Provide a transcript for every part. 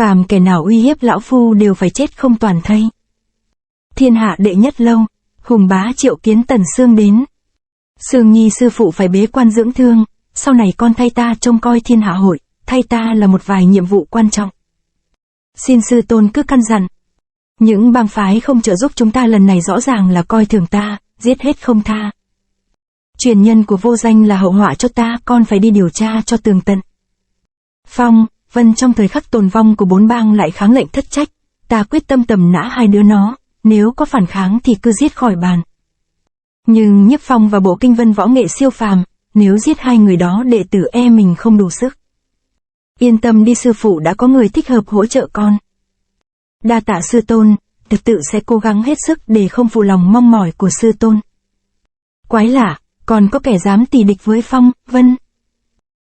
Phàm kẻ nào uy hiếp lão phu đều phải chết không toàn thây. Thiên hạ đệ nhất lâu, hùng bá triệu kiến Tần Sương đến. Sương Nhi sư phụ phải bế quan dưỡng thương, sau này con thay ta trông coi thiên hạ hội, thay ta là một vài nhiệm vụ quan trọng. Xin sư tôn cứ căn dặn. Những bang phái không trợ giúp chúng ta lần này rõ ràng là coi thường ta, giết hết không tha. Truyền nhân của vô danh là hậu họa cho ta, con phải đi điều tra cho tường tận. Phong, Vân trong thời khắc tồn vong của 4 bang lại kháng lệnh thất trách, ta quyết tâm tầm nã hai đứa nó, nếu có phản kháng thì cứ giết khỏi bàn. Nhưng Nhiếp Phong và Bộ Kinh Vân võ nghệ siêu phàm, nếu giết hai người đó đệ tử mình không đủ sức. Yên tâm đi sư phụ, đã có người thích hợp hỗ trợ con. Đa tạ sư tôn, tự sẽ cố gắng hết sức để không phụ lòng mong mỏi của sư tôn. Quái lạ, còn có kẻ dám tỉ địch với Phong, Vân.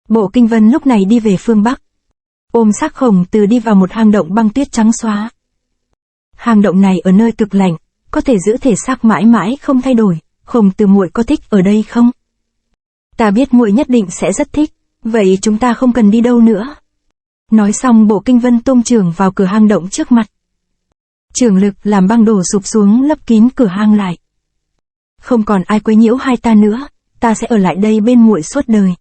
Bộ Kinh Vân lúc này đi về phương Bắc. Ôm xác Khổng Tử đi vào một hang động băng tuyết trắng xóa. Hang động này ở nơi cực lạnh, có thể giữ thể xác mãi mãi không thay đổi. Khổng Tử muội có thích ở đây không? Ta biết muội nhất định sẽ rất thích, vậy chúng ta không cần đi đâu nữa. Nói xong Bộ Kinh Vân tung chưởng vào cửa hang động trước mặt. Chưởng lực làm băng đổ sụp xuống lấp kín cửa hang lại. Không còn ai quấy nhiễu hai ta nữa, ta sẽ ở lại đây bên muội suốt đời.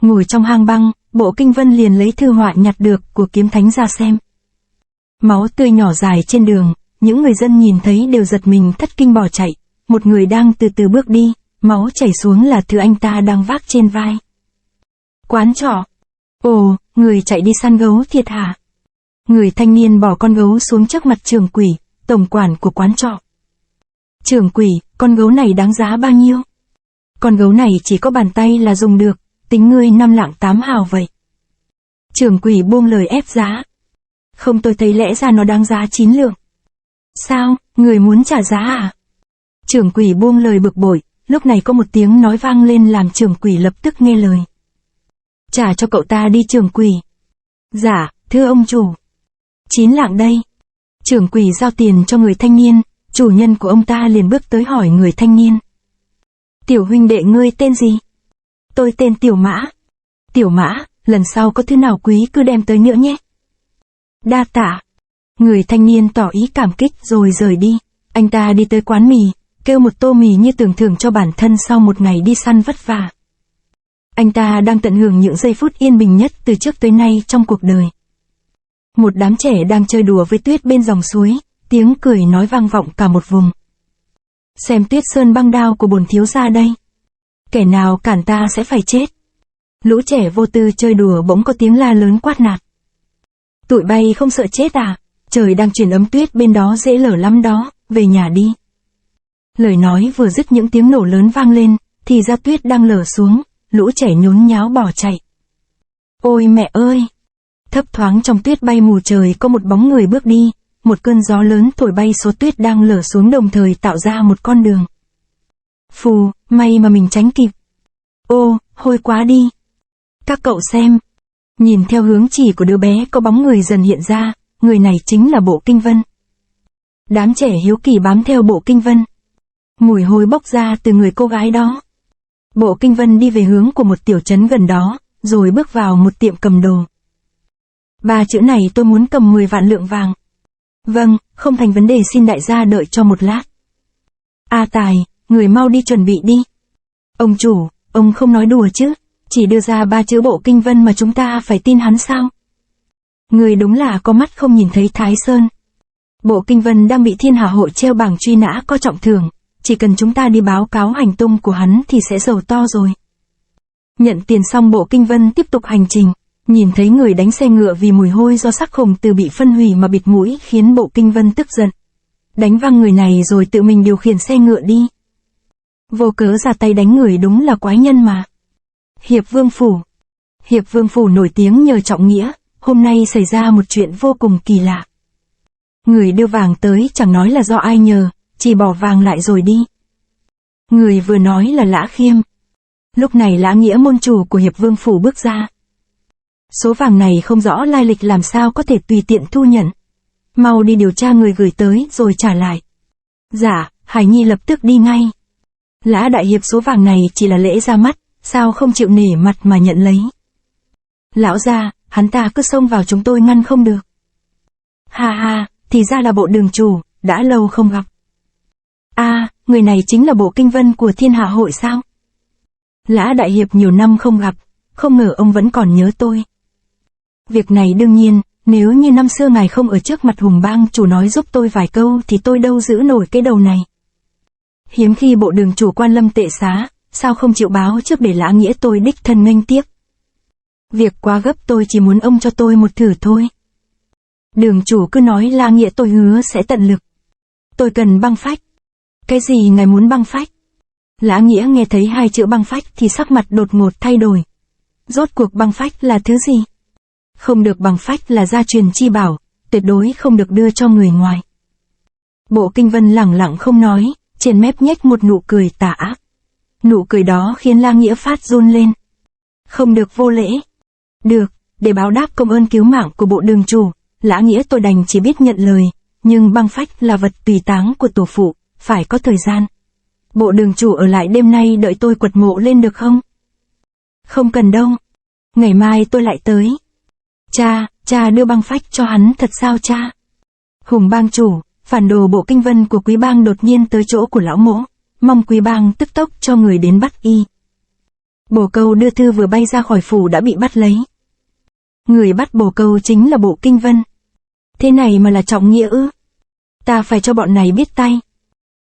Ngồi trong hang băng, Bộ Kinh Vân liền lấy thư họa nhặt được của Kiếm Thánh ra xem. Máu tươi nhỏ dài trên đường, những người dân nhìn thấy đều giật mình thất kinh bỏ chạy. Một người đang từ từ bước đi, máu chảy xuống là thứ anh ta đang vác trên vai. Quán trọ. Ồ, người chạy đi săn gấu thiệt hả? Người thanh niên bỏ con gấu xuống trước mặt trưởng quỷ, tổng quản của quán trọ. Trưởng quỷ, con gấu này đáng giá bao nhiêu? Con gấu này chỉ có bàn tay là dùng được, tính ngươi 5 lạng 8 hào vậy. Trưởng quỷ buông lời ép giá. Không, tôi thấy lẽ ra nó đáng giá 9 lượng. Sao, người muốn trả giá à? Trưởng quỷ buông lời bực bội, lúc này có một tiếng nói vang lên làm trưởng quỷ lập tức nghe lời. Trả cho cậu ta đi trưởng quỷ. Dạ, thưa ông chủ. 9 lạng đây. Trưởng quỷ giao tiền cho người thanh niên, chủ nhân của ông ta liền bước tới hỏi người thanh niên. Tiểu huynh đệ ngươi tên gì? Tôi tên Tiểu Mã. Tiểu Mã, lần sau có thứ nào quý cứ đem tới nữa nhé. Đa tạ. Người thanh niên tỏ ý cảm kích rồi rời đi. Anh ta đi tới quán mì, kêu một tô mì như tưởng thưởng cho bản thân sau một ngày đi săn vất vả. Anh ta đang tận hưởng những giây phút yên bình nhất từ trước tới nay trong cuộc đời. Một đám trẻ đang chơi đùa với tuyết bên dòng suối, tiếng cười nói vang vọng cả một vùng. Xem Tuyết Sơn băng đao của bổn thiếu gia đây. Kẻ nào cản ta sẽ phải chết. Lũ trẻ vô tư chơi đùa bỗng có tiếng la lớn quát nạt. Tụi bay không sợ chết à? Trời đang chuyển ấm tuyết bên đó dễ lở lắm đó, về nhà đi. Lời nói vừa dứt những tiếng nổ lớn vang lên, thì ra tuyết đang lở xuống, lũ trẻ nhốn nháo bỏ chạy. Ôi mẹ ơi! Thấp thoáng trong tuyết bay mù trời có một bóng người bước đi, một cơn gió lớn thổi bay số tuyết đang lở xuống đồng thời tạo ra một con đường. Phù, may mà mình tránh kịp. Ô, hôi quá đi. Các cậu xem. Nhìn theo hướng chỉ của đứa bé có bóng người dần hiện ra, người này chính là Bộ Kinh Vân. Đám trẻ hiếu kỳ bám theo Bộ Kinh Vân. Mùi hôi bốc ra từ người cô gái đó. Bộ Kinh Vân đi về hướng của một tiểu trấn gần đó, rồi bước vào một tiệm cầm đồ. 3 chữ này tôi muốn cầm 10 vạn lượng vàng. Vâng, không thành vấn đề, xin đại gia đợi cho một lát. A Tài, người mau đi chuẩn bị đi. Ông chủ, ông không nói đùa chứ, chỉ đưa ra 3 chữ Bộ Kinh Vân mà chúng ta phải tin hắn sao? Người đúng là có mắt không nhìn thấy Thái Sơn. Bộ Kinh Vân đang bị Thiên Hà Hội treo bảng truy nã có trọng thưởng, chỉ cần chúng ta đi báo cáo hành tung của hắn thì sẽ giàu to rồi. Nhận tiền xong Bộ Kinh Vân tiếp tục hành trình, nhìn thấy người đánh xe ngựa vì mùi hôi do xác Khổng Tử bị phân hủy mà bịt mũi khiến Bộ Kinh Vân tức giận. Đánh văng người này rồi tự mình điều khiển xe ngựa đi. Vô cớ ra tay đánh người đúng là quái nhân mà. Hiệp Vương Phủ. Hiệp Vương Phủ nổi tiếng nhờ trọng nghĩa, hôm nay xảy ra một chuyện vô cùng kỳ lạ. Người đưa vàng tới chẳng nói là do ai nhờ, chỉ bỏ vàng lại rồi đi. Người vừa nói là Lã Khiêm. Lúc này Lã Nghĩa môn chủ của Hiệp Vương Phủ bước ra. Số vàng này không rõ lai lịch, làm sao có thể tùy tiện thu nhận. Mau đi điều tra người gửi tới rồi trả lại. Dạ, Hải Nhi lập tức đi ngay. Lã đại hiệp, số vàng này chỉ là lễ ra mắt, sao không chịu nể mặt mà nhận lấy. Lão gia, hắn ta cứ xông vào chúng tôi ngăn không được. Ha ha, thì ra là Bộ đường chủ, đã lâu không gặp. Người này chính là Bộ Kinh Vân của Thiên Hạ Hội sao? Lã đại hiệp nhiều năm không gặp, không ngờ ông vẫn còn nhớ tôi. Việc này đương nhiên, nếu như năm xưa ngài không ở trước mặt Hùng Bang chủ nói giúp tôi vài câu thì tôi đâu giữ nổi cái đầu này. Hiếm khi Bộ đường chủ quan lâm tệ xá, sao không chịu báo trước để Lã Nghĩa tôi đích thân nghênh tiếp. Việc quá gấp, tôi chỉ muốn ông cho tôi một thử thôi. Đường chủ cứ nói Lã Nghĩa tôi hứa sẽ tận lực. Tôi cần băng phách. Cái gì ngài muốn băng phách? Lã Nghĩa nghe thấy hai chữ băng phách thì sắc mặt đột ngột thay đổi. Rốt cuộc băng phách là thứ gì? Không được, băng phách là gia truyền chi bảo, tuyệt đối không được đưa cho người ngoài. Bộ Kinh Vân lẳng lặng không nói, trên mép nhếch một nụ cười tà ác. Nụ cười đó khiến Lã Nghĩa phát run lên. Không được vô lễ. Được, để báo đáp công ơn cứu mạng của Bộ đường chủ, Lã Nghĩa tôi đành chỉ biết nhận lời, nhưng băng phách là vật tùy táng của tổ phụ, phải có thời gian. Bộ đường chủ ở lại đêm nay đợi tôi quật mộ lên được không? Không cần đâu. Ngày mai tôi lại tới. Cha đưa băng phách cho hắn thật sao cha? Hùng Bang chủ, phản đồ Bộ Kinh Vân của Quý Bang đột nhiên tới chỗ của lão mỗ, mong Quý Bang tức tốc cho người đến bắt y. Bồ Câu đưa thư vừa bay ra khỏi phủ đã bị bắt lấy. Người bắt Bồ Câu chính là Bộ Kinh Vân. Thế này mà là trọng nghĩa ư? Ta phải cho bọn này biết tay.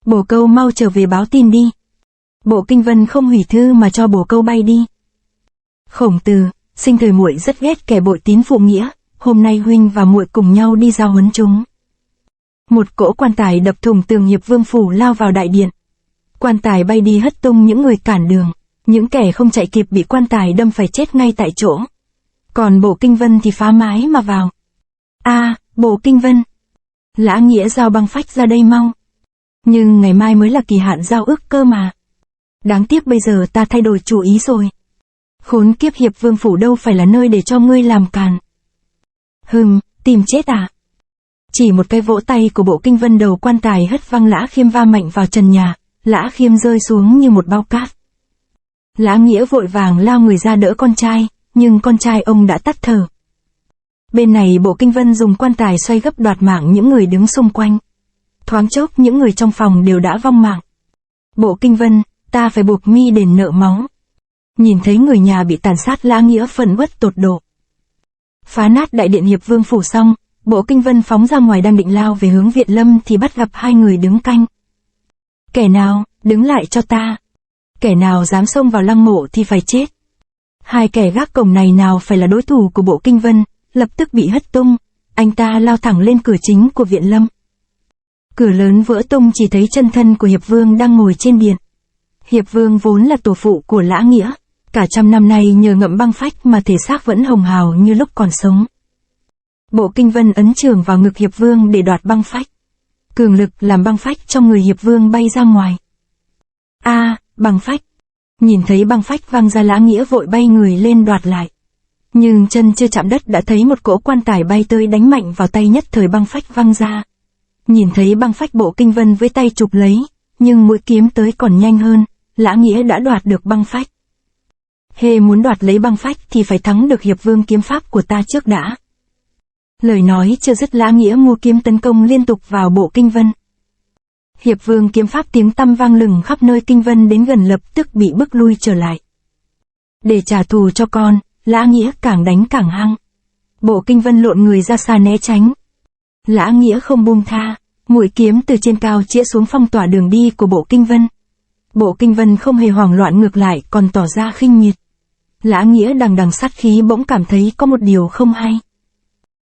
Bồ Câu mau trở về báo tin đi. Bộ Kinh Vân không hủy thư mà cho Bồ Câu bay đi. Khổng Tử, sinh thời muội rất ghét kẻ bội tín phụ nghĩa, hôm nay huynh và muội cùng nhau đi giao huấn chúng. Một cỗ quan tài đập thủng tường Hiệp Vương phủ lao vào đại điện. Quan tài bay đi hất tung những người cản đường, những kẻ không chạy kịp bị quan tài đâm phải chết ngay tại chỗ. Còn Bộ Kinh Vân thì phá mái mà vào. Bộ Kinh Vân. Lã Nghĩa giao băng phách ra đây mau. Nhưng ngày mai mới là kỳ hạn giao ước cơ mà. Đáng tiếc bây giờ ta thay đổi chủ ý rồi. Khốn kiếp, Hiệp Vương phủ đâu phải là nơi để cho ngươi làm càn. Tìm chết à? Chỉ một cái vỗ tay của Bộ Kinh Vân, đầu quan tài hất văng Lã Khiêm va mạnh vào trần nhà, Lã Khiêm rơi xuống như một bao cát. Lã Nghĩa vội vàng lao người ra đỡ con trai, nhưng con trai ông đã tắt thở. Bên này Bộ Kinh Vân dùng quan tài xoay gấp đoạt mạng những người đứng xung quanh. Thoáng chốc những người trong phòng đều đã vong mạng. Bộ Kinh Vân, ta phải buộc mi đền nợ máu. Nhìn thấy người nhà bị tàn sát, Lã Nghĩa phẫn uất tột độ. Phá nát đại điện Hiệp Vương phủ xong, Bộ Kinh Vân phóng ra ngoài đang định lao về hướng Viện Lâm thì bắt gặp hai người đứng canh. Kẻ nào, đứng lại cho ta. Kẻ nào dám xông vào lăng mộ thì phải chết. Hai kẻ gác cổng này nào phải là đối thủ của Bộ Kinh Vân, lập tức bị hất tung. Anh ta lao thẳng lên cửa chính của Viện Lâm. Cửa lớn vỡ tung, chỉ thấy chân thân của Hiệp Vương đang ngồi trên điện. Hiệp Vương vốn là tổ phụ của Lã Nghĩa, cả trăm năm nay nhờ ngậm băng phách mà thể xác vẫn hồng hào như lúc còn sống. Bộ Kinh Vân ấn chưởng vào ngực Hiệp Vương để đoạt băng phách. Cường lực làm băng phách trong người Hiệp Vương bay ra ngoài. Băng phách. Nhìn thấy băng phách văng ra, Lã Nghĩa vội bay người lên đoạt lại. Nhưng chân chưa chạm đất đã thấy một cỗ quan tài bay tới đánh mạnh vào tay, nhất thời băng phách văng ra. Nhìn thấy băng phách, Bộ Kinh Vân với tay chụp lấy, nhưng mũi kiếm tới còn nhanh hơn, Lã Nghĩa đã đoạt được băng phách. Muốn đoạt lấy băng phách thì phải thắng được Hiệp Vương kiếm pháp của ta trước đã. Lời nói chưa dứt, Lã Nghĩa mua kiếm tấn công liên tục vào Bộ Kinh Vân. Hiệp Vương kiếm pháp tiếng tăm vang lừng khắp nơi Kinh Vân đến gần lập tức bị bức lui trở lại. Để trả thù cho con, Lã Nghĩa càng đánh càng hăng. Bộ Kinh Vân lộn người ra xa né tránh. Lã Nghĩa không buông tha, mũi kiếm từ trên cao chĩa xuống phong tỏa đường đi của Bộ Kinh Vân. Bộ Kinh Vân không hề hoảng loạn, ngược lại còn tỏ ra khinh miệt. Lã Nghĩa đằng đằng sát khí bỗng cảm thấy có một điều không hay.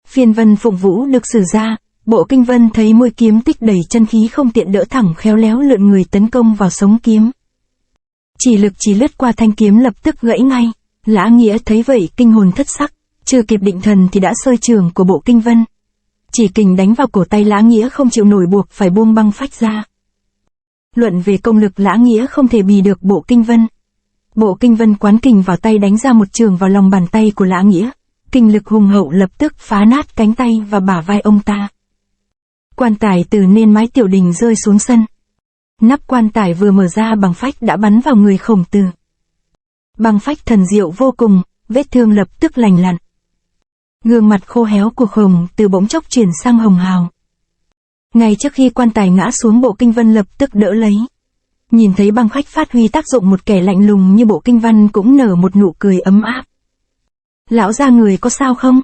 Phiên Vân Phụng Vũ được sử ra, Bộ Kinh Vân thấy mũi kiếm tích đầy chân khí không tiện đỡ thẳng, khéo léo lượn người tấn công vào sống kiếm. Chỉ lực chỉ lướt qua thanh kiếm lập tức gãy ngay. Lã Nghĩa thấy vậy kinh hồn thất sắc, chưa kịp định thần thì đã sơi chưởng của Bộ Kinh Vân. Chỉ kình đánh vào cổ tay, Lã Nghĩa không chịu nổi buộc phải buông băng phách ra. Luận về công lực, Lã Nghĩa không thể bì được Bộ Kinh Vân. Bộ Kinh Vân quán kình vào tay đánh ra một chưởng vào lòng bàn tay của Lã Nghĩa. Kinh lực hùng hậu lập tức phá nát cánh tay và bả vai ông ta. Quan tài từ nên mái tiểu đình rơi xuống sân. Nắp quan tài vừa mở ra, băng phách đã bắn vào người Khổng Tử. Băng phách thần diệu vô cùng, vết thương lập tức lành lặn. Gương mặt khô héo của Khổng Tử bỗng chốc chuyển sang hồng hào. Ngay trước khi quan tài ngã xuống, Bộ Kinh Vân lập tức đỡ lấy. Nhìn thấy băng phách phát huy tác dụng, một kẻ lạnh lùng như Bộ Kinh Vân cũng nở một nụ cười ấm áp. Lão gia người có sao không?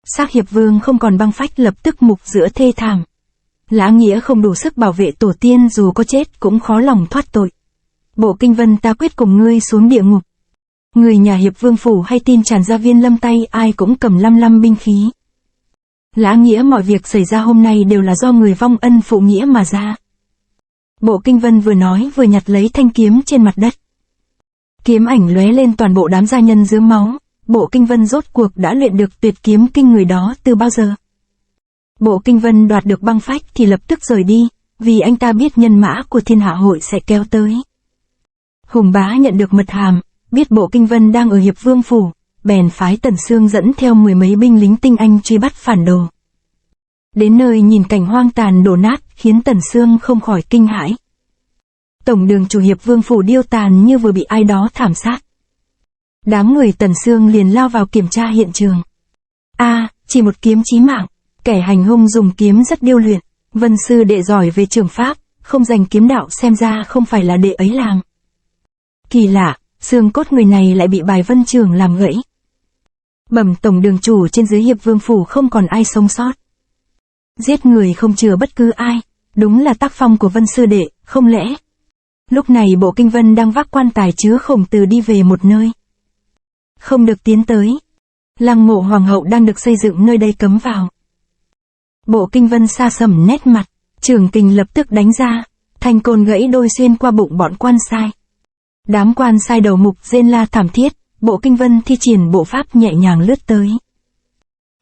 Xác Hiệp Vương không còn băng phách lập tức mục giữa thê thảm. Lã Nghĩa không đủ sức bảo vệ tổ tiên, dù có chết cũng khó lòng thoát tội. Bộ Kinh Vân, ta quyết cùng ngươi xuống địa ngục. Người nhà Hiệp Vương phủ hay tin Tràn Gia Viên Lâm tay ai cũng cầm lăm binh khí. Lã Nghĩa, mọi việc xảy ra hôm nay đều là do người vong ân phụ nghĩa mà ra. Bộ Kinh Vân vừa nói vừa nhặt lấy thanh kiếm trên mặt đất. Kiếm ảnh lóe lên, toàn bộ đám gia nhân rướm máu. Bộ Kinh Vân rốt cuộc đã luyện được tuyệt kiếm kinh người đó từ bao giờ? Bộ Kinh Vân đoạt được băng phách thì lập tức rời đi, vì anh ta biết nhân mã của Thiên Hạ hội sẽ kéo tới. Hùng Bá nhận được mật hàm, biết Bộ Kinh Vân đang ở Hiệp Vương phủ, bèn phái Tần Sương dẫn theo 10 mấy binh lính tinh anh truy bắt phản đồ. Đến nơi nhìn cảnh hoang tàn đổ nát, khiến Tần Sương không khỏi kinh hãi. Tổng đường chủ Hiệp Vương phủ điêu tàn như vừa bị ai đó thảm sát. Đám người Tần Sương liền lao vào kiểm tra hiện trường. Chỉ một kiếm chí mạng, kẻ hành hung dùng kiếm rất điêu luyện. Vân sư đệ giỏi về trường pháp, không giành kiếm đạo, xem ra không phải là đệ ấy làm. Kỳ lạ, xương cốt người này lại bị bài Vân trưởng làm gãy. Bẩm tổng đường chủ, trên dưới Hiệp Vương phủ không còn ai sống sót. Giết người không chừa bất cứ ai, đúng là tác phong của Vân sư đệ, không lẽ? Lúc này Bộ Kinh Vân đang vác quan tài chứa Khổng Tử đi về một nơi. Không được tiến tới. Lăng mộ hoàng hậu đang được xây dựng nơi đây, cấm vào. Bộ Kinh Vân sa sầm nét mặt, trường kình lập tức đánh ra, thanh côn gãy đôi xuyên qua bụng bọn quan sai. Đám quan sai đầu mục rên la thảm thiết, Bộ Kinh Vân thi triển bộ pháp nhẹ nhàng lướt tới.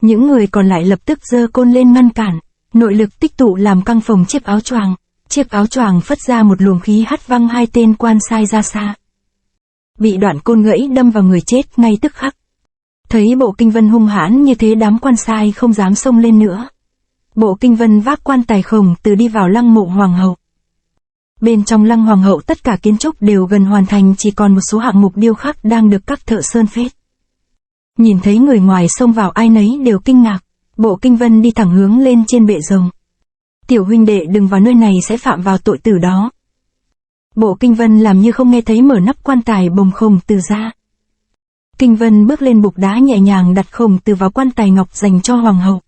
Những người còn lại lập tức giơ côn lên ngăn cản, nội lực tích tụ làm căng phồng chiếc áo choàng. Chiếc áo choàng phất ra một luồng khí hất văng hai tên quan sai ra xa. Bị đoạn côn gãy đâm vào người chết ngay tức khắc. Thấy Bộ Kinh Vân hung hãn như thế, đám quan sai không dám xông lên nữa. Bộ Kinh Vân vác quan tài Khổng Tử đi vào lăng mộ hoàng hậu. Bên trong lăng hoàng hậu tất cả kiến trúc đều gần hoàn thành, chỉ còn một số hạng mục điêu khắc đang được các thợ sơn phết. Nhìn thấy người ngoài xông vào, ai nấy đều kinh ngạc. Bộ Kinh Vân đi thẳng hướng lên trên bệ rồng. Tiểu huynh đệ đừng vào nơi này, sẽ phạm vào tội tử đó. Bộ Kinh Vân làm như không nghe thấy, mở nắp quan tài bồng Khổng Tử ra. Kinh Vân bước lên bục đá, nhẹ nhàng đặt Khổng Tử vào quan tài ngọc dành cho hoàng hậu.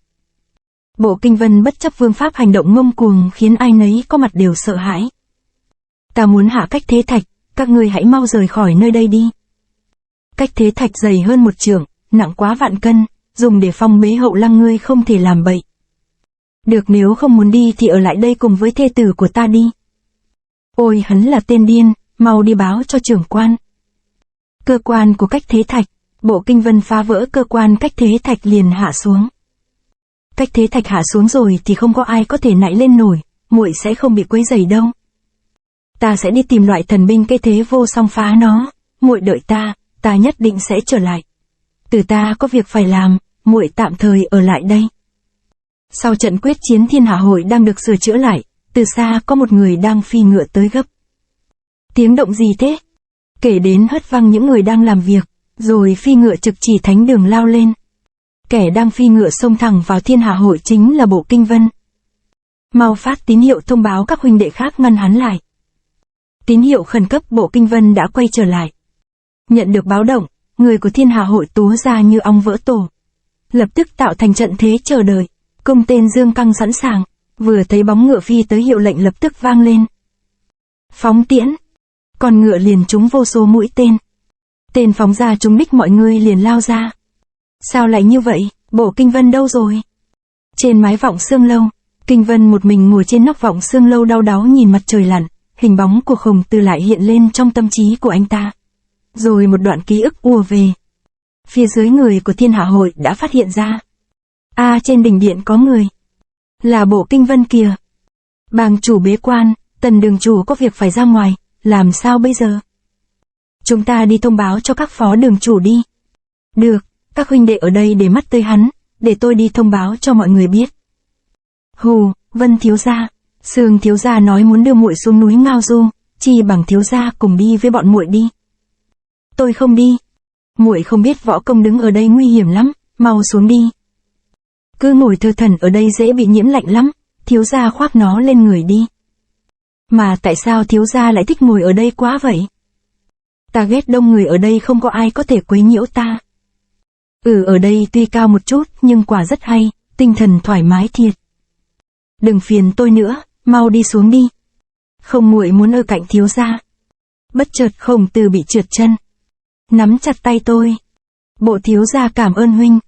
Bộ Kinh Vân bất chấp vương pháp hành động ngông cuồng, khiến ai nấy có mặt đều sợ hãi. Ta muốn hạ Cách Thế Thạch, các ngươi hãy mau rời khỏi nơi đây đi. Cách Thế Thạch dày hơn 1 trượng, nặng quá vạn cân, dùng để phong bế hậu lăng, ngươi không thể làm bậy. Được, nếu không muốn đi thì ở lại đây cùng với thê tử của ta đi. Ôi, hắn là tên điên, mau đi báo cho trưởng quan. Cơ quan của Cách Thế Thạch. Bộ Kinh Vân phá vỡ cơ quan Cách Thế Thạch liền hạ xuống. Cách Thế Thạch hạ xuống rồi thì không có ai có thể nại lên nổi, muội sẽ không bị quấy rầy đâu. Ta sẽ đi tìm loại thần binh cây thế vô song phá nó, muội đợi ta nhất định sẽ trở lại. Từ ta có việc phải làm, muội tạm thời ở lại đây. Sau trận quyết chiến, Thiên Hạ hội đang được sửa chữa lại, từ xa có một người đang phi ngựa tới gấp. Tiếng động gì thế? Kể đến hất văng những người đang làm việc, rồi phi ngựa trực chỉ thánh đường lao lên. Kẻ đang phi ngựa xông thẳng vào Thiên Hạ hội chính là Bộ Kinh Vân. Mau phát tín hiệu thông báo các huynh đệ khác ngăn hắn lại. Tín hiệu khẩn cấp, Bộ Kinh Vân đã quay trở lại. Nhận được báo động, người của Thiên Hạ hội túa ra như ong vỡ tổ. Lập tức tạo thành trận thế chờ đợi, cung tên dương căng sẵn sàng, vừa thấy bóng ngựa phi tới, hiệu lệnh lập tức vang lên. Phóng tiễn. Con ngựa liền trúng vô số mũi tên. Tên phóng ra trúng đích, mọi người liền lao ra. Sao lại như vậy, Bộ Kinh Vân đâu rồi? Trên mái vọng xương lâu, Kinh Vân một mình ngồi trên nóc vọng xương lâu đau đáu nhìn mặt trời lặn, hình bóng của Khổng Tử lại hiện lên trong tâm trí của anh ta. Rồi một đoạn ký ức ùa về. Phía dưới người của Thiên Hạ hội đã phát hiện ra. Trên đỉnh điện có người. Là Bộ Kinh Vân kìa. Bàng chủ bế quan, Tần đường chủ có việc phải ra ngoài, làm sao bây giờ? Chúng ta đi thông báo cho các phó đường chủ đi. Được, các huynh đệ ở đây để mắt tới hắn, để tôi đi thông báo cho mọi người biết. Hù, Vân thiếu gia, Sương thiếu gia nói muốn đưa muội xuống núi Ngao Du, chi bằng thiếu gia cùng đi với bọn muội đi. Tôi không đi. Muội không biết võ công đứng ở đây nguy hiểm lắm, mau xuống đi. Cứ ngồi thơ thẩn ở đây dễ bị nhiễm lạnh lắm, thiếu gia khoác nó lên người đi. Mà tại sao thiếu gia lại thích ngồi ở đây quá vậy? Ta ghét đông người ở đây, không có ai có thể quấy nhiễu ta. Ở đây tuy cao một chút nhưng quả rất hay, tinh thần thoải mái thiệt. Đừng phiền tôi nữa, mau đi xuống đi. Không, muội muốn ở cạnh thiếu gia. Bất chợt Khổng Tử bị trượt chân, nắm chặt tay tôi. Bộ thiếu gia cảm ơn huynh.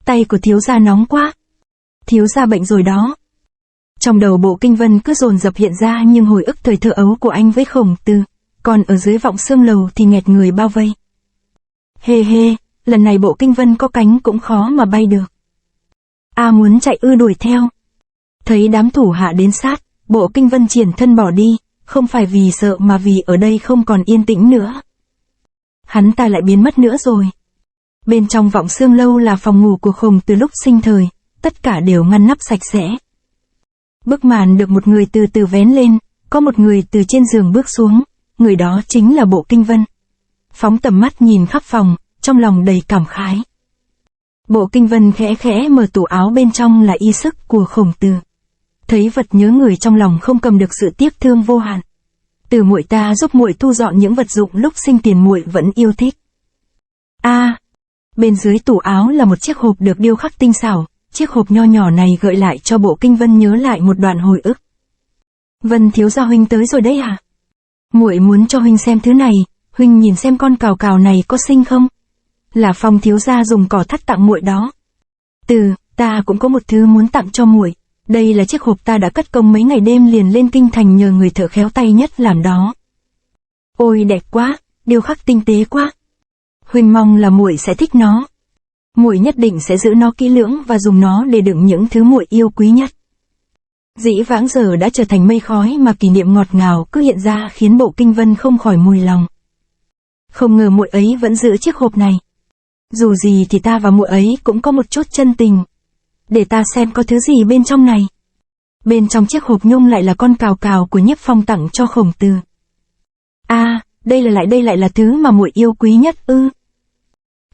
Tay của thiếu gia nóng quá. Thiếu gia bệnh rồi đó. Trong đầu Bộ Kinh Vân cứ dồn dập hiện ra nhưng hồi ức thời thơ ấu của anh với Khổng Tử, còn ở dưới Vọng Xương Lầu thì nghẹt người bao vây. Hê hê, lần này Bộ Kinh Vân có cánh cũng khó mà bay được. Muốn chạy đuổi theo. Thấy đám thủ hạ đến sát, Bộ Kinh Vân triển thân bỏ đi, không phải vì sợ mà vì ở đây không còn yên tĩnh nữa. Hắn ta lại biến mất nữa rồi. Bên trong Vọng Xương Lâu là phòng ngủ của Khổng Tử lúc sinh thời, tất cả đều ngăn nắp sạch sẽ. Bức màn được một người từ từ vén lên, có một người từ trên giường bước xuống, người đó chính là Bộ Kinh Vân. Phóng tầm mắt nhìn khắp phòng, trong lòng đầy cảm khái. Bộ Kinh Vân khẽ khẽ mở tủ áo, bên trong là y sức của Khổng Tử. Thấy vật nhớ người trong lòng không cầm được sự tiếc thương vô hạn. Từ muội ta giúp muội thu dọn những vật dụng lúc sinh tiền muội vẫn yêu thích. Bên dưới tủ áo là một chiếc hộp được điêu khắc tinh xảo, chiếc hộp nho nhỏ này gợi lại cho Bộ Kinh Vân nhớ lại một đoạn hồi ức. Vân thiếu gia huynh tới rồi đấy à? Muội muốn cho huynh xem thứ này, huynh nhìn xem con cào cào này có xinh không? Là Phong thiếu gia dùng cỏ thắt tặng muội đó. Ta cũng có một thứ muốn tặng cho muội. Đây là chiếc hộp ta đã cất công mấy ngày đêm liền lên kinh thành nhờ người thợ khéo tay nhất làm đó. Ôi đẹp quá, điêu khắc tinh tế quá. Huynh mong là muội sẽ thích nó. Muội nhất định sẽ giữ nó kỹ lưỡng và dùng nó để đựng những thứ muội yêu quý nhất. Dĩ vãng giờ đã trở thành mây khói mà kỷ niệm ngọt ngào cứ hiện ra khiến Bộ Kinh Vân không khỏi mùi lòng. Không ngờ muội ấy vẫn giữ chiếc hộp này. Dù gì thì ta và muội ấy cũng có một chút chân tình. Để ta xem có thứ gì bên trong này. Bên trong chiếc hộp nhung lại là con cào cào của Nhiếp Phong tặng cho Khổng Tử. Đây lại là thứ mà muội yêu quý nhất ư?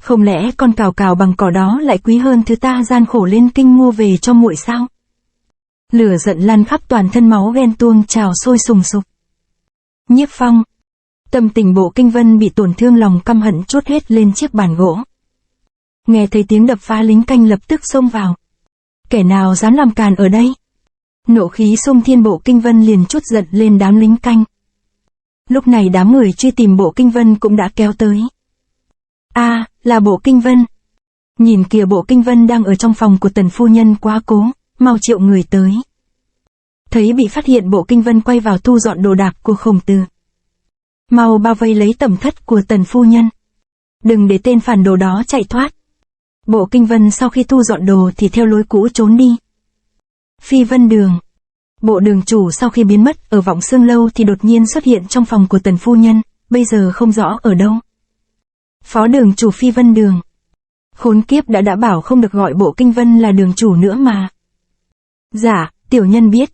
Không lẽ con cào cào bằng cỏ đó lại quý hơn thứ ta gian khổ lên kinh mua về cho muội sao? Lửa giận lan khắp toàn thân, máu ghen tuông trào sôi sùng sục. Nhiếp Phong. Tâm tình Bộ Kinh Vân bị tổn thương, lòng căm hận trút hết lên chiếc bàn gỗ. Nghe thấy tiếng đập phá, lính canh lập tức xông vào. Kẻ nào dám làm càn ở đây? Nộ khí xung thiên, Bộ Kinh Vân liền trút giận lên đám lính canh. Lúc này đám người truy tìm Bộ Kinh Vân cũng đã kéo tới. Là Bộ Kinh Vân. Nhìn kìa, Bộ Kinh Vân đang ở trong phòng của Tần phu nhân, quá cố, mau triệu người tới. Thấy bị phát hiện, Bộ Kinh Vân quay vào thu dọn đồ đạc của Khổng Tử. Mau bao vây lấy tẩm thất của Tần phu nhân. Đừng để tên phản đồ đó chạy thoát. Bộ Kinh Vân sau khi thu dọn đồ thì theo lối cũ trốn đi. Phi Vân Đường. Bộ đường chủ sau khi biến mất ở Vọng Xương Lâu thì đột nhiên xuất hiện trong phòng của Tần phu nhân, bây giờ không rõ ở đâu. Phó đường chủ Phi Vân Đường. Khốn kiếp, đã bảo không được gọi Bộ Kinh Vân là đường chủ nữa mà. Dạ, tiểu nhân biết.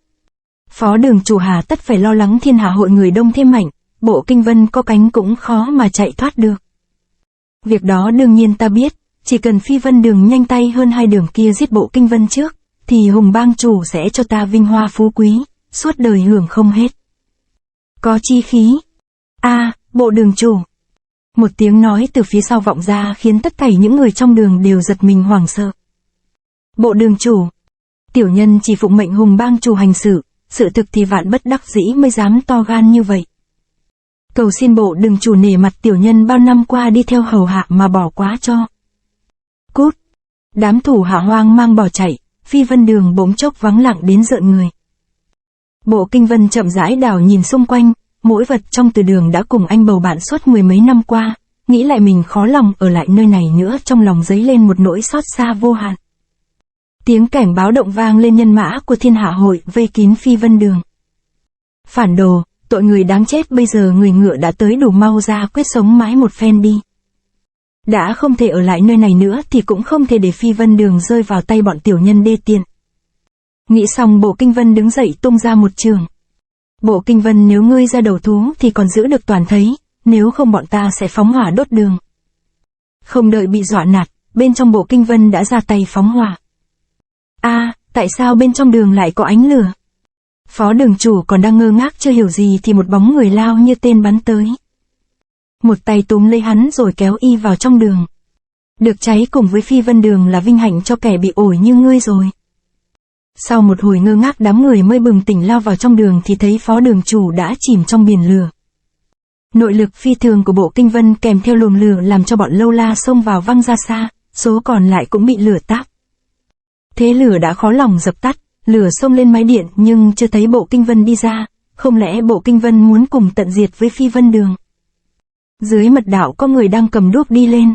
Phó đường chủ hà tất phải lo lắng thiên hạ hội người đông thêm mạnh, Bộ Kinh Vân có cánh cũng khó mà chạy thoát được. Việc đó đương nhiên ta biết, chỉ cần Phi Vân Đường nhanh tay hơn hai đường kia giết Bộ Kinh Vân trước, thì Hùng bang chủ sẽ cho ta vinh hoa phú quý, suốt đời hưởng không hết. Có chi khí. Bộ đường chủ. Một tiếng nói từ phía sau vọng ra khiến tất cả những người trong đường đều giật mình hoảng sợ. Bộ đường chủ. Tiểu nhân chỉ phụng mệnh Hùng bang chủ hành sự, sự thực thì vạn bất đắc dĩ mới dám to gan như vậy. Cầu xin bộ đường chủ nể mặt tiểu nhân bao năm qua đi theo hầu hạ mà bỏ quá cho. Cút. Đám thủ hạ hoang mang bỏ chạy, Phi Vân Đường bỗng chốc vắng lặng đến rợn người. Bộ Kinh Vân chậm rãi đảo nhìn xung quanh, mỗi vật trong từ đường đã cùng anh bầu bạn suốt mười mấy năm qua, nghĩ lại mình khó lòng ở lại nơi này nữa, trong lòng dấy lên một nỗi xót xa vô hạn. Tiếng cảnh báo động vang lên, nhân mã của thiên hạ hội vây kín Phi Vân Đường. Phản đồ, tội người đáng chết, bây giờ người ngựa đã tới đủ, mau ra quyết sống mãi một phen đi. Đã không thể ở lại nơi này nữa thì cũng không thể để Phi Vân Đường rơi vào tay bọn tiểu nhân đê tiện. Nghĩ xong, Bộ Kinh Vân đứng dậy tung ra một trường. Bộ Kinh Vân, nếu ngươi ra đầu thú thì còn giữ được toàn thấy, nếu không bọn ta sẽ phóng hỏa đốt đường. Không đợi bị dọa nạt, bên trong Bộ Kinh Vân đã ra tay phóng hỏa. Tại sao bên trong đường lại có ánh lửa? Phó đường chủ còn đang ngơ ngác chưa hiểu gì thì một bóng người lao như tên bắn tới. Một tay túm lấy hắn rồi kéo y vào trong đường. Được cháy cùng với Phi Vân Đường là vinh hạnh cho kẻ bị ổi như ngươi rồi. Sau một hồi ngơ ngác đám người mới bừng tỉnh lao vào trong đường thì thấy phó đường chủ đã chìm trong biển lửa. Nội lực phi thường của Bộ Kinh Vân kèm theo luồng lửa làm cho bọn lâu la xông vào văng ra xa, số còn lại cũng bị lửa táp. Thế lửa đã khó lòng dập tắt, lửa xông lên mái điện nhưng chưa thấy Bộ Kinh Vân đi ra, không lẽ Bộ Kinh Vân muốn cùng tận diệt với Phi Vân Đường? Dưới mật đạo có người đang cầm đuốc đi lên.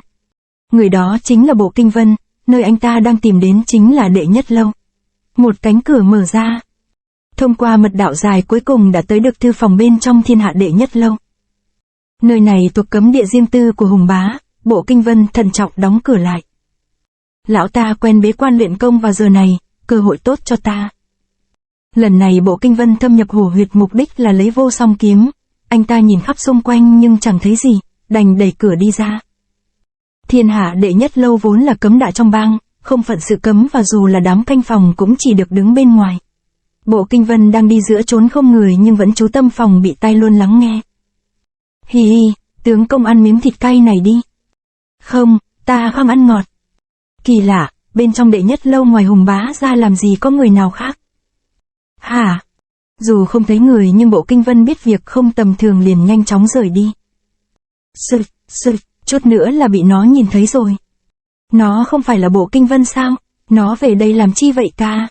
Người đó chính là Bộ Kinh Vân, nơi anh ta đang tìm đến chính là Đệ Nhất Lâu. Một cánh cửa mở ra. Thông qua mật đạo dài cuối cùng đã tới được thư phòng bên trong Thiên Hạ Đệ Nhất Lâu. Nơi này thuộc cấm địa riêng tư của Hùng Bá, Bộ Kinh Vân thận trọng đóng cửa lại. Lão ta quen bế quan luyện công vào giờ này, cơ hội tốt cho ta. Lần này Bộ Kinh Vân thâm nhập hổ huyệt mục đích là lấy Vô Song kiếm. Anh ta nhìn khắp xung quanh nhưng chẳng thấy gì, đành đẩy cửa đi ra. Thiên Hạ Đệ Nhất Lâu vốn là cấm địa trong bang, không phận sự cấm và dù là đám canh phòng cũng chỉ được đứng bên ngoài. Bộ Kinh Vân đang đi giữa chốn không người nhưng vẫn chú tâm phòng bị tai luôn lắng nghe. Hì hì, tướng công ăn miếng thịt cay này đi. Không, ta không ăn ngọt. Kỳ lạ, bên trong Đệ Nhất Lâu ngoài Hùng Bá ra làm gì có người nào khác? Hả? Dù không thấy người nhưng Bộ Kinh Vân biết việc không tầm thường liền nhanh chóng rời đi. Chút nữa là bị nó nhìn thấy rồi. Nó không phải là Bộ Kinh Vân sao? Nó về đây làm chi vậy ca?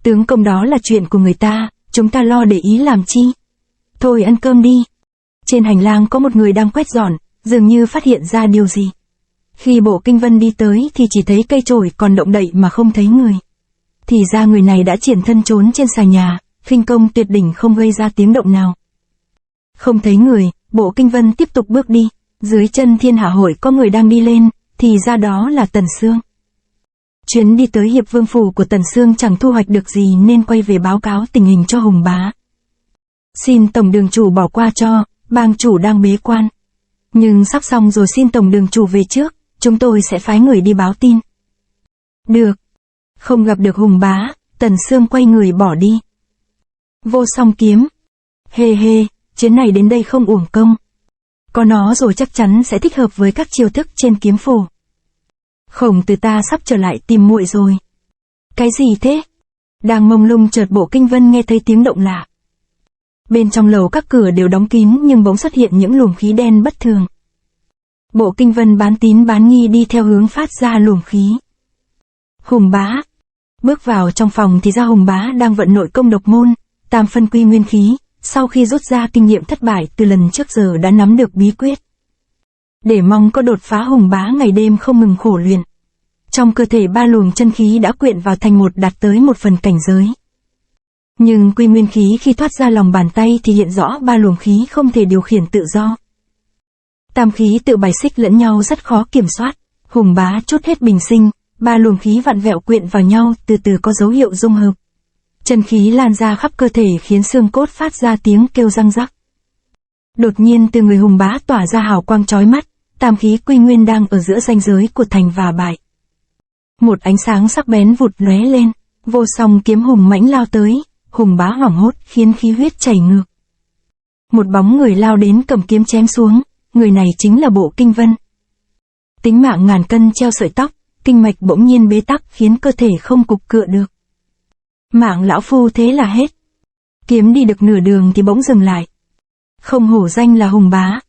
Tướng công đó là chuyện của người ta, chúng ta lo để ý làm chi? Thôi ăn cơm đi. Trên hành lang có một người đang quét dọn, dường như phát hiện ra điều gì. Khi Bộ Kinh Vân đi tới thì chỉ thấy cây chổi còn động đậy mà không thấy người. Thì ra người này đã triển thân trốn trên xà nhà, khinh công tuyệt đỉnh không gây ra tiếng động nào. Không thấy người, Bộ Kinh Vân tiếp tục bước đi, dưới chân Thiên Hạ Hội có người đang đi lên, thì ra đó là Tần Sương. Chuyến đi tới Hiệp Vương Phủ của Tần Sương chẳng thu hoạch được gì nên quay về báo cáo tình hình cho Hùng Bá. Xin Tổng Đường Chủ bỏ qua cho, bang chủ đang bế quan. Nhưng sắp xong rồi xin Tổng Đường Chủ về trước, chúng tôi sẽ phái người đi báo tin. Được. Không gặp được Hùng Bá, Tần Sương quay người bỏ đi. Vô Song kiếm. Hê, chuyến này đến đây không uổng công. Có nó rồi chắc chắn sẽ thích hợp với các chiêu thức trên kiếm phổ. Khổng Tử ta sắp trở lại tìm muội rồi. Cái gì thế? Đang mông lung chợt Bộ Kinh Vân nghe thấy tiếng động lạ. Bên trong lầu các cửa đều đóng kín nhưng bỗng xuất hiện những luồng khí đen bất thường. Bộ Kinh Vân bán tín bán nghi đi theo hướng phát ra luồng khí. Hùng Bá. Bước vào trong phòng thì ra Hùng Bá đang vận nội công độc môn, tam phân quy nguyên khí, sau khi rút ra kinh nghiệm thất bại từ lần trước giờ đã nắm được bí quyết. Để mong có đột phá Hùng Bá ngày đêm không ngừng khổ luyện. Trong cơ thể 3 luồng chân khí đã quyện vào thành một đạt tới 1 phần cảnh giới. Nhưng quy nguyên khí khi thoát ra lòng bàn tay thì hiện rõ 3 luồng khí không thể điều khiển tự do. Tam khí tự bài xích lẫn nhau rất khó kiểm soát, Hùng Bá chút hết bình sinh, 3 luồng khí vặn vẹo quyện vào nhau từ từ có dấu hiệu dung hợp. Chân khí lan ra khắp cơ thể khiến xương cốt phát ra tiếng kêu răng rắc. Đột nhiên từ người Hùng Bá tỏa ra hào quang chói mắt, tam khí quy nguyên đang ở giữa ranh giới của thành và bại. Một ánh sáng sắc bén vụt lóe lên, Vô Song kiếm hùng mãnh lao tới, Hùng Bá hoảng hốt khiến khí huyết chảy ngược. Một bóng người lao đến cầm kiếm chém xuống, người này chính là Bộ Kinh Vân. Tính mạng ngàn cân treo sợi tóc, kinh mạch bỗng nhiên bế tắc khiến cơ thể không cục cựa được. Mạng lão phu thế là hết. Kiếm đi được nửa đường thì bỗng dừng lại. Không hổ danh là Hùng Bá.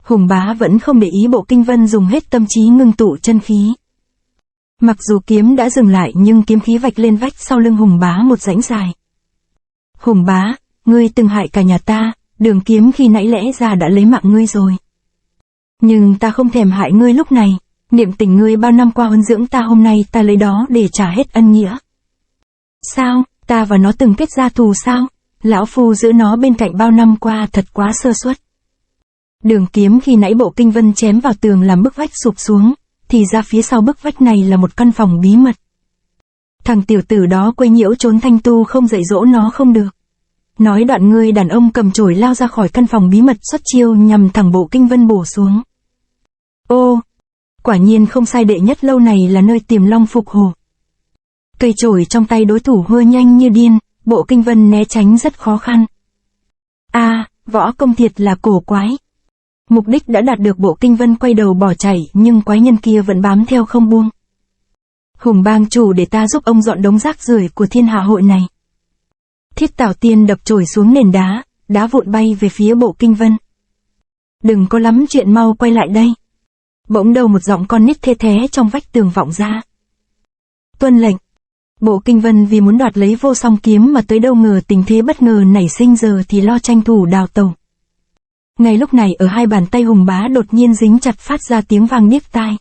Hùng Bá vẫn không để ý Bộ Kinh Vân dùng hết tâm trí ngưng tụ chân khí. Mặc dù kiếm đã dừng lại nhưng kiếm khí vạch lên vách sau lưng Hùng Bá một rãnh dài. Hùng Bá, ngươi từng hại cả nhà ta, đường kiếm khi nãy lẽ ra đã lấy mạng ngươi rồi. Nhưng ta không thèm hại ngươi lúc này, niệm tình ngươi bao năm qua huấn dưỡng ta hôm nay ta lấy đó để trả hết ân nghĩa. Sao, ta và nó từng kết gia thù sao? Lão phu giữ nó bên cạnh bao năm qua thật quá sơ suất. Đường kiếm khi nãy Bộ Kinh Vân chém vào tường làm bức vách sụp xuống, thì ra phía sau bức vách này là một căn phòng bí mật. Thằng tiểu tử đó quấy nhiễu trốn thanh tu không dạy dỗ nó không được. Nói đoạn người đàn ông cầm chổi lao ra khỏi căn phòng bí mật xuất chiêu nhằm thẳng Bộ Kinh Vân bổ xuống. Ô! Quả nhiên không sai, đệ nhất lâu này là nơi tiềm long phục hồ. Cây chổi trong tay đối thủ hưa nhanh như điên, Bộ Kinh Vân né tránh rất khó khăn. Võ công thiệt là cổ quái. Mục đích đã đạt được, Bộ Kinh Vân quay đầu bỏ chạy, nhưng quái nhân kia vẫn bám theo không buông. Hùng bang chủ, để ta giúp ông dọn đống rác rưởi của thiên hạ hội này. Thiết Tảo Tiên đập chổi xuống nền đá, đá vụn bay về phía Bộ Kinh Vân. Đừng có lắm chuyện, mau quay lại đây. Bỗng đầu một giọng con nít the thé trong vách tường vọng ra. Tuân lệnh. Bộ Kinh Vân vì muốn đoạt lấy Vô Song kiếm mà tới đâu ngờ tình thế bất ngờ nảy sinh, giờ thì lo tranh thủ đào tẩu. Ngay lúc này ở hai bàn tay Hùng Bá đột nhiên dính chặt, phát ra tiếng vang điếc tai.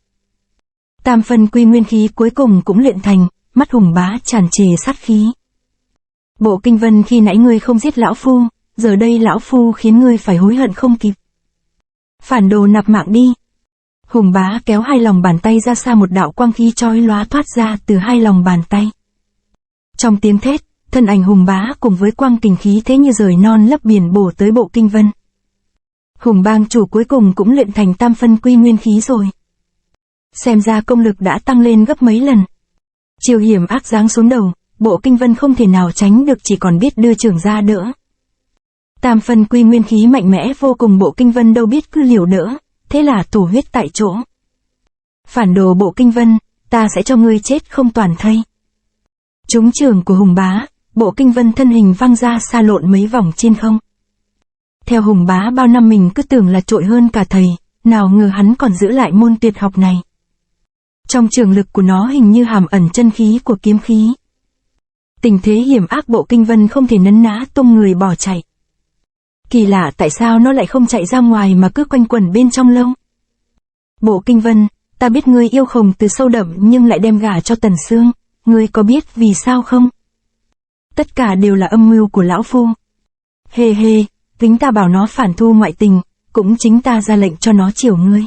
Tam phân quy nguyên khí cuối cùng cũng luyện thành, mắt Hùng Bá tràn trề sát khí. Bộ Kinh Vân, khi nãy ngươi không giết lão phu, giờ đây lão phu khiến ngươi phải hối hận không kịp. Phản đồ, nạp mạng đi. Hùng Bá kéo hai lòng bàn tay ra xa, một đạo quang khí chói lóa thoát ra từ hai lòng bàn tay. Trong tiếng thét, thân ảnh Hùng Bá cùng với quang kình khí thế như rời non lấp biển bổ tới Bộ Kinh Vân. Hùng bang chủ cuối cùng cũng luyện thành tam phân quy nguyên khí rồi. Xem ra công lực đã tăng lên gấp mấy lần. Chiều hiểm ác giáng xuống đầu, Bộ Kinh Vân không thể nào tránh được, chỉ còn biết đưa chưởng ra đỡ. Tam phân quy nguyên khí mạnh mẽ vô cùng, Bộ Kinh Vân đâu biết cứ liều đỡ, thế là thổ huyết tại chỗ. Phản đồ Bộ Kinh Vân, ta sẽ cho ngươi chết không toàn thây. Trúng chưởng của Hùng Bá, Bộ Kinh Vân thân hình văng ra xa lộn mấy vòng trên không. Theo Hùng Bá, bao năm mình cứ tưởng là trội hơn cả thầy, nào ngờ hắn còn giữ lại môn tuyệt học này. Trong trường lực của nó hình như hàm ẩn chân khí của kiếm khí. Tình thế hiểm ác, Bộ Kinh Vân không thể nấn ná, tung người bỏ chạy. Kỳ lạ, tại sao nó lại không chạy ra ngoài mà cứ quanh quẩn bên trong lâu? Bộ Kinh Vân, ta biết ngươi yêu Khổng Tử sâu đậm nhưng lại đem gả cho Tần Sương, ngươi có biết vì sao không? Tất cả đều là âm mưu của lão phu. Hê hê, tính ta bảo nó phản thu ngoại tình, cũng chính ta ra lệnh cho nó chiều ngươi.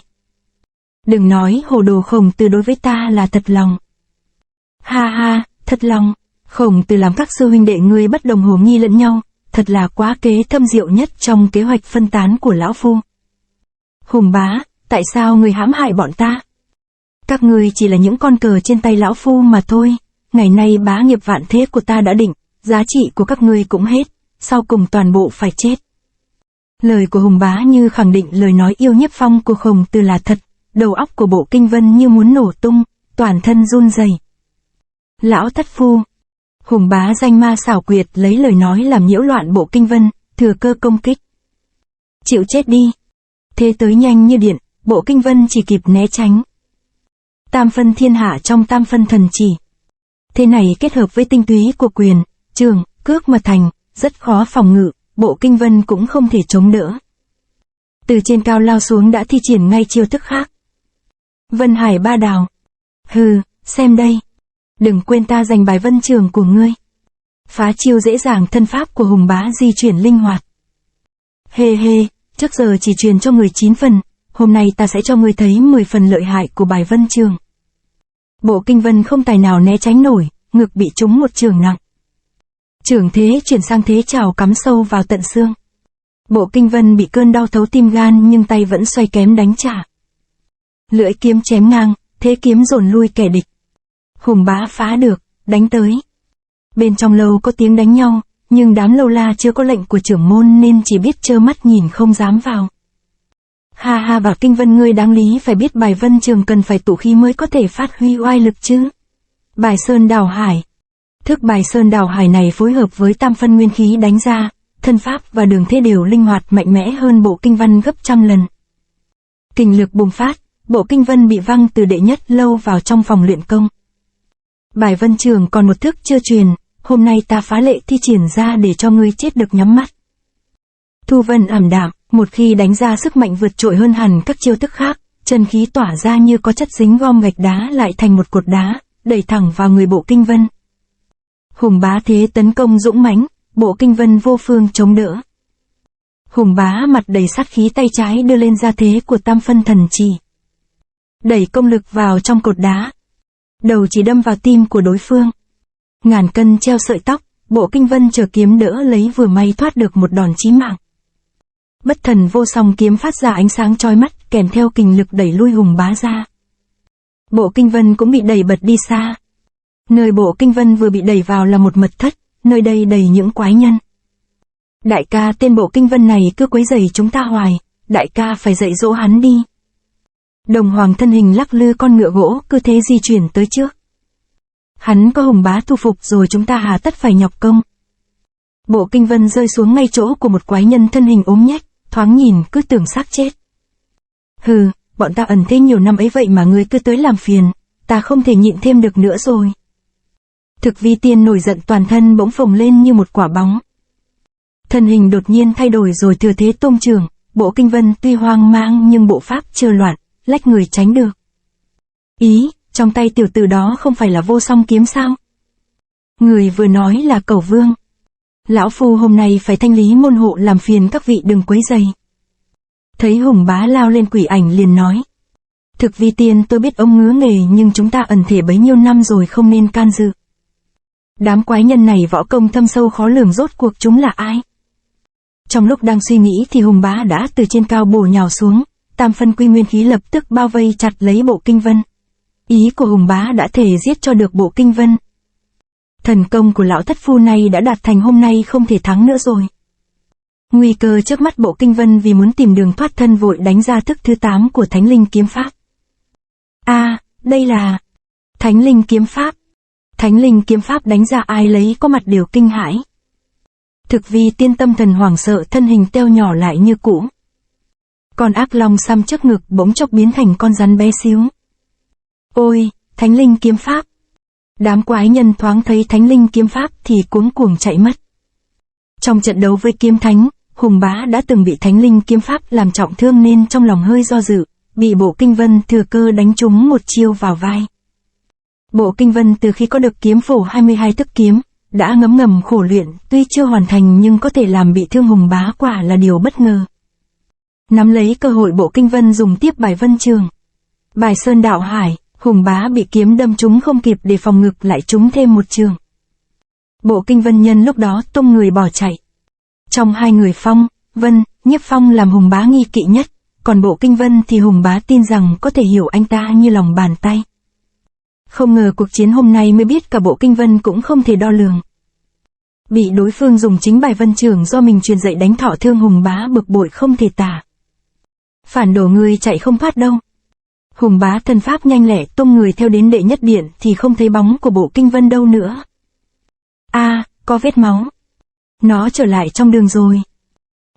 Đừng nói hồ đồ, Khổng Tử đối với ta là thật lòng. Ha ha, thật lòng, Khổng Tử làm các sư huynh đệ ngươi bất đồng hồ nghi lẫn nhau, thật là quá kế thâm diệu nhất trong kế hoạch phân tán của lão phu. Hùng Bá, tại sao ngươi hãm hại bọn ta? Các ngươi chỉ là những con cờ trên tay lão phu mà thôi, ngày nay bá nghiệp vạn thế của ta đã định, giá trị của các ngươi cũng hết, sau cùng toàn bộ phải chết. Lời của Hùng Bá như khẳng định lời nói yêu nhiếp phong của Khổng Tử là thật, đầu óc của Bộ Kinh Vân như muốn nổ tung, toàn thân run rẩy. Lão thất phu. Hùng Bá danh ma xảo quyệt lấy lời nói làm nhiễu loạn Bộ Kinh Vân, thừa cơ công kích. Chịu chết đi. Thế tới nhanh như điện, Bộ Kinh Vân chỉ kịp né tránh. Tam phân thiên hạ trong tam phân thần chỉ. Thế này kết hợp với tinh túy của quyền, trường, cước mà thành, rất khó phòng ngự, Bộ Kinh Vân cũng không thể chống đỡ. Từ trên cao lao xuống đã thi triển ngay chiêu thức khác. Vân Hải Ba Đào. Hừ, xem đây. Đừng quên ta giành bài vân trường của ngươi. Phá chiêu dễ dàng, thân pháp của Hùng Bá di chuyển linh hoạt. Hê hê, trước giờ chỉ truyền cho người 9 phần, hôm nay ta sẽ cho ngươi thấy 10 phần lợi hại của bài vân trường. Bộ Kinh Vân không tài nào né tránh nổi, ngực bị trúng một chưởng nặng. Chưởng thế chuyển sang thế trào cắm sâu vào tận xương. Bộ Kinh Vân bị cơn đau thấu tim gan nhưng tay vẫn xoay kém đánh trả. Lưỡi kiếm chém ngang, thế kiếm dồn lui kẻ địch. Hùng Bá phá được, đánh tới. Bên trong lâu có tiếng đánh nhau, nhưng đám lâu la chưa có lệnh của trưởng môn nên chỉ biết trơ mắt nhìn không dám vào. Ha ha, bảo Kinh Vân, ngươi đáng lý phải biết bài vân trường cần phải tụ khí mới có thể phát huy oai lực chứ. Bài Sơn Đào Hải. Thức bài Sơn Đào Hải này phối hợp với tam phân nguyên khí đánh ra, thân pháp và đường thế đều linh hoạt mạnh mẽ hơn Bộ Kinh Vân gấp trăm lần. Kình lực bùng phát, Bộ Kinh Vân bị văng từ đệ nhất lâu vào trong phòng luyện công. Bài vân trường còn một thức chưa truyền, hôm nay ta phá lệ thi triển ra để cho ngươi chết được nhắm mắt. Thu vân ảm đạm, một khi đánh ra sức mạnh vượt trội hơn hẳn các chiêu thức khác, chân khí tỏa ra như có chất dính gom gạch đá lại thành một cột đá, đẩy thẳng vào người Bộ Kinh Vân. Hùng Bá thế tấn công dũng mãnh, Bộ Kinh Vân vô phương chống đỡ. Hùng Bá mặt đầy sát khí, tay trái đưa lên ra thế của tam phân thần chỉ. Đẩy công lực vào trong cột đá. Đầu chỉ đâm vào tim của đối phương. Ngàn cân treo sợi tóc, Bộ Kinh Vân chờ kiếm đỡ lấy vừa may thoát được một đòn chí mạng. Bất thần vô song kiếm phát ra ánh sáng chói mắt kèm theo kình lực đẩy lui Hùng Bá ra. Bộ Kinh Vân cũng bị đẩy bật đi xa. Nơi Bộ Kinh Vân vừa bị đẩy vào là một mật thất, nơi đây đầy những quái nhân. Đại ca, tên Bộ Kinh Vân này cứ quấy rầy chúng ta hoài, đại ca phải dạy dỗ hắn đi. Đồng Hoàng thân hình lắc lư con ngựa gỗ cứ thế di chuyển tới trước. Hắn có Hùng Bá thu phục rồi, chúng ta hà tất phải nhọc công. Bộ Kinh Vân rơi xuống ngay chỗ của một quái nhân thân hình ốm nhách, thoáng nhìn cứ tưởng xác chết. Hừ, bọn ta ẩn thế nhiều năm ấy vậy mà ngươi cứ tới làm phiền, ta không thể nhịn thêm được nữa rồi. Thực Vi Tiên nổi giận, toàn thân bỗng phồng lên như một quả bóng. Thân hình đột nhiên thay đổi rồi thừa thế tung chưởng. Bộ Kinh Vân tuy hoang mang nhưng bộ pháp chưa loạn, lách người tránh được. Ý, trong tay tiểu tử đó không phải là Vô Song kiếm sao? Người vừa nói là Cẩu Vương. Lão phu hôm nay phải thanh lý môn hộ, làm phiền các vị đừng quấy rầy. Thấy Hùng Bá lao lên, Quỷ Ảnh liền nói. Thực Vi Tiên, tôi biết ông ngứa nghề nhưng chúng ta ẩn thể bấy nhiêu năm rồi, không nên can dự. Đám quái nhân này võ công thâm sâu khó lường, rốt cuộc chúng là ai? Trong lúc đang suy nghĩ thì Hùng Bá đã từ trên cao bổ nhào xuống, tam phân quy nguyên khí lập tức bao vây chặt lấy Bộ Kinh Vân. Ý của Hùng Bá đã thể giết cho được Bộ Kinh Vân. Thần công của lão thất phu này đã đạt thành, hôm nay không thể thắng nữa rồi. Nguy cơ trước mắt, Bộ Kinh Vân vì muốn tìm đường thoát thân vội đánh ra thức thứ 8 của Thánh Linh kiếm pháp. Đây là Thánh Linh kiếm pháp. Thánh Linh kiếm pháp đánh ra ai lấy có mặt đều kinh hãi. Thực Vi Tiên tâm thần hoảng sợ, thân hình teo nhỏ lại như cũ. Con ác long xăm trước ngực bỗng chốc biến thành con rắn bé xíu. Ôi, Thánh Linh kiếm pháp. Đám quái nhân thoáng thấy Thánh Linh kiếm pháp thì cuống cuồng chạy mất. Trong trận đấu với kiếm thánh, Hùng Bá đã từng bị Thánh Linh kiếm pháp làm trọng thương nên trong lòng hơi do dự, bị Bộ Kinh Vân thừa cơ đánh trúng một chiêu vào vai. Bộ Kinh Vân từ khi có được kiếm phổ 22 thức kiếm, đã ngấm ngầm khổ luyện, tuy chưa hoàn thành nhưng có thể làm bị thương Hùng Bá quả là điều bất ngờ. Nắm lấy cơ hội, Bộ Kinh Vân dùng tiếp bài Vân Trường. Bài Sơn Đạo Hải, Hùng Bá bị kiếm đâm trúng không kịp để phòng ngực lại trúng thêm một trường. Bộ Kinh Vân nhân lúc đó tung người bỏ chạy. Trong hai người Phong, Vân, Nhiếp Phong làm Hùng Bá nghi kỵ nhất, còn Bộ Kinh Vân thì Hùng Bá tin rằng có thể hiểu anh ta như lòng bàn tay. Không ngờ cuộc chiến hôm nay mới biết cả Bộ Kinh Vân cũng không thể đo lường. Bị đối phương dùng chính bài Vân Trường do mình truyền dạy đánh thọ thương, Hùng Bá bực bội không thể tả. Phản đồ, người chạy không thoát đâu. Hùng Bá thân pháp nhanh lẹ tung người theo đến đệ nhất điện thì không thấy bóng của Bộ Kinh Vân đâu nữa. Có vết máu. Nó trở lại trong đường rồi.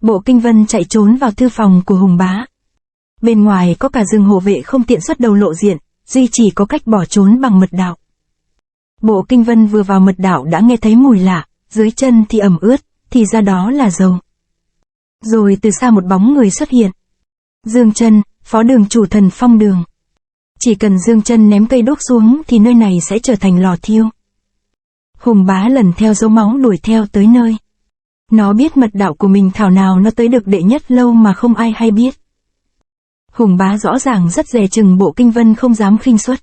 Bộ Kinh Vân chạy trốn vào thư phòng của Hùng Bá. Bên ngoài có cả rừng hộ vệ không tiện xuất đầu lộ diện, duy chỉ có cách bỏ trốn bằng mật đạo. Bộ Kinh Vân vừa vào mật đạo đã nghe thấy mùi lạ, dưới chân thì ẩm ướt, thì ra đó là dầu. Rồi từ xa một bóng người xuất hiện. Dương Chân, phó đường chủ Thần Phong đường. Chỉ cần Dương Chân ném cây đốt xuống thì nơi này sẽ trở thành lò thiêu. Hùng Bá lần theo dấu máu đuổi theo tới nơi. Nó biết mật đạo của mình, thảo nào nó tới được đệ nhất lâu mà không ai hay biết. Hùng Bá rõ ràng rất dè chừng Bộ Kinh Vân, không dám khinh suất.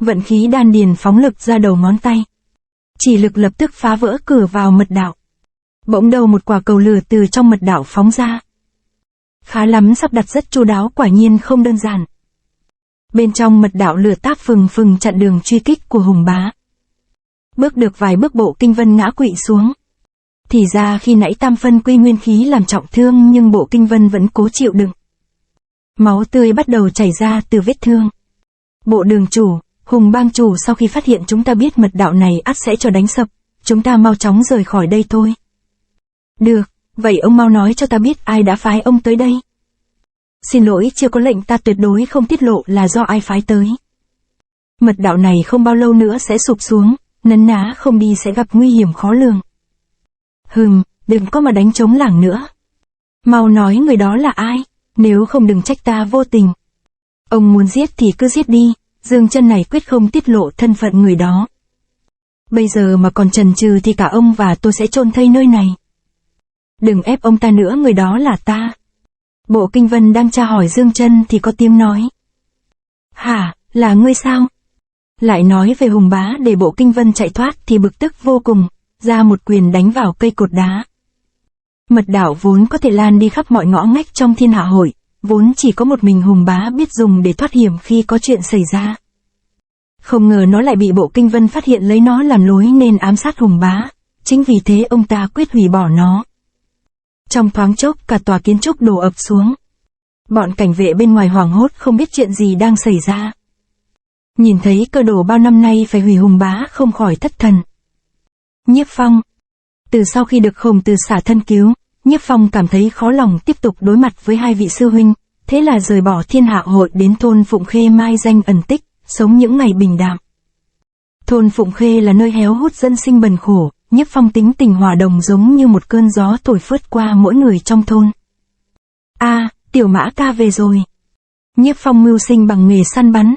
Vận khí đan điền phóng lực ra đầu ngón tay. Chỉ lực lập tức phá vỡ cửa vào mật đạo. Bỗng đầu một quả cầu lửa từ trong mật đạo phóng ra. Khá lắm, sắp đặt rất chu đáo, quả nhiên không đơn giản. Bên trong mật đạo lửa táp phừng phừng chặn đường truy kích của Hùng Bá. Bước được vài bước Bộ Kinh Vân ngã quỵ xuống. Thì ra khi nãy tam phân quy nguyên khí làm trọng thương nhưng Bộ Kinh Vân vẫn cố chịu đựng. Máu tươi bắt đầu chảy ra từ vết thương. Bộ đường chủ, Hùng bang chủ, sau khi phát hiện chúng ta biết mật đạo này ắt sẽ cho đánh sập, chúng ta mau chóng rời khỏi đây thôi. Được, vậy ông mau nói cho ta biết ai đã phái ông tới đây. Xin lỗi, chưa có lệnh, ta tuyệt đối không tiết lộ là do ai phái tới. Mật đạo này không bao lâu nữa sẽ sụp xuống, nấn ná không đi sẽ gặp nguy hiểm khó lường. Đừng có mà đánh trống lảng nữa. Mau nói người đó là ai, nếu không đừng trách ta vô tình. Ông muốn giết thì cứ giết đi, Dương Chân này quyết không tiết lộ thân phận người đó. Bây giờ mà còn chần chừ thì cả ông và tôi sẽ chôn thây nơi này. Đừng ép ông ta nữa, người đó là ta. Bộ Kinh Vân đang tra hỏi Dương Chân thì có tiếng nói. Hả, là ngươi sao? Lại nói về Hùng Bá để Bộ Kinh Vân chạy thoát thì bực tức vô cùng, ra một quyền đánh vào cây cột đá. Mật đạo vốn có thể lan đi khắp mọi ngõ ngách trong thiên hạ hội, vốn chỉ có một mình Hùng Bá biết dùng để thoát hiểm khi có chuyện xảy ra. Không ngờ nó lại bị Bộ Kinh Vân phát hiện lấy nó làm lối nên ám sát Hùng Bá, chính vì thế ông ta quyết hủy bỏ nó. Trong thoáng chốc cả tòa kiến trúc đổ ập xuống. Bọn cảnh vệ bên ngoài hoảng hốt không biết chuyện gì đang xảy ra. Nhìn thấy Cơ Đồ bao năm nay phải hủy Hùng Bá không khỏi thất thần. Nhiếp Phong. Từ sau khi được Khổng Tử xả thân cứu, Nhiếp Phong cảm thấy khó lòng tiếp tục đối mặt với hai vị sư huynh, thế là rời bỏ Thiên Hạ Hội đến thôn Phụng Khê mai danh ẩn tích, sống những ngày bình đạm. Thôn Phụng Khê là nơi héo hút dân sinh bần khổ, Nhiếp Phong tính tình hòa đồng giống như một cơn gió thổi phớt qua mỗi người trong thôn. Tiểu Mã ca về rồi. Nhiếp Phong mưu sinh bằng nghề săn bắn.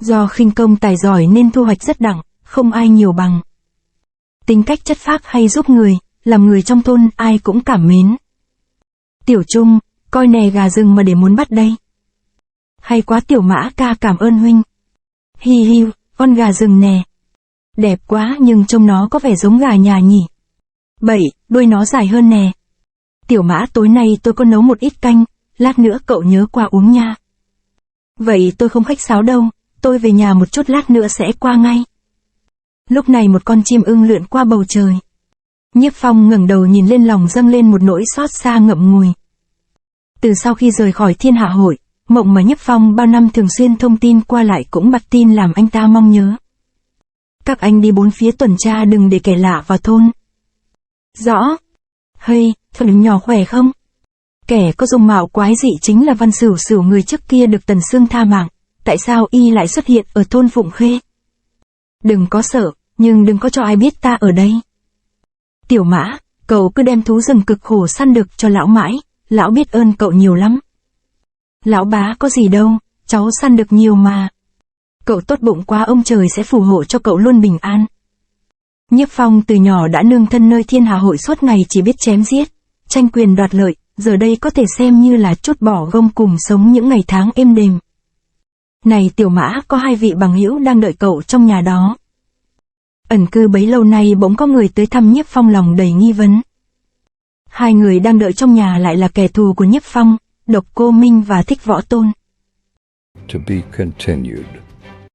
Do khinh công tài giỏi nên thu hoạch rất đẳng, không ai nhiều bằng. Tính cách chất phác hay giúp người, làm người trong thôn ai cũng cảm mến. Tiểu Trung, coi nè gà rừng mà để muốn bắt đây. Hay quá Tiểu Mã ca, cảm ơn huynh. Hi hi, con gà rừng nè. Đẹp quá nhưng trông nó có vẻ giống gà nhà nhỉ. Bậy, đuôi nó dài hơn nè. Tiểu Mã, tối nay tôi có nấu một ít canh, lát nữa cậu nhớ qua uống nha. Vậy tôi không khách sáo đâu, tôi về nhà một chút lát nữa sẽ qua ngay. Lúc này một con chim ưng lượn qua bầu trời. Nhiếp Phong ngẩng đầu nhìn lên, lòng dâng lên một nỗi xót xa ngậm ngùi. Từ sau khi rời khỏi Thiên Hạ Hội, mộng mà Nhiếp Phong bao năm thường xuyên thông tin qua lại cũng bặt tin làm anh ta mong nhớ. Các anh đi bốn phía tuần tra đừng để kẻ lạ vào thôn. Rõ. Hey, thằng nhỏ khỏe không? Kẻ có dung mạo quái dị chính là Văn Sửu Sửu, người trước kia được Tần Sương tha mạng. Tại sao y lại xuất hiện ở thôn Phụng Khê? Đừng có sợ, nhưng đừng có cho ai biết ta ở đây. Tiểu Mã, cậu cứ đem thú rừng cực khổ săn được cho lão mãi, lão biết ơn cậu nhiều lắm. Lão bá có gì đâu, cháu săn được nhiều mà. Cậu tốt bụng quá, ông trời sẽ phù hộ cho cậu luôn bình an. Nhiếp Phong từ nhỏ đã nương thân nơi Thiên Hạ Hội, suốt ngày chỉ biết chém giết, tranh quyền đoạt lợi, giờ đây có thể xem như là trút bỏ gông cùng sống những ngày tháng êm đềm. Này Tiểu Mã, có hai vị bằng hữu đang đợi cậu trong nhà đó. Ẩn cư bấy lâu nay bỗng có người tới thăm Nhiếp Phong, lòng đầy nghi vấn. Hai người đang đợi trong nhà lại là kẻ thù của Nhiếp Phong, Độc Cô Minh và Thích Võ Tôn. To be continued.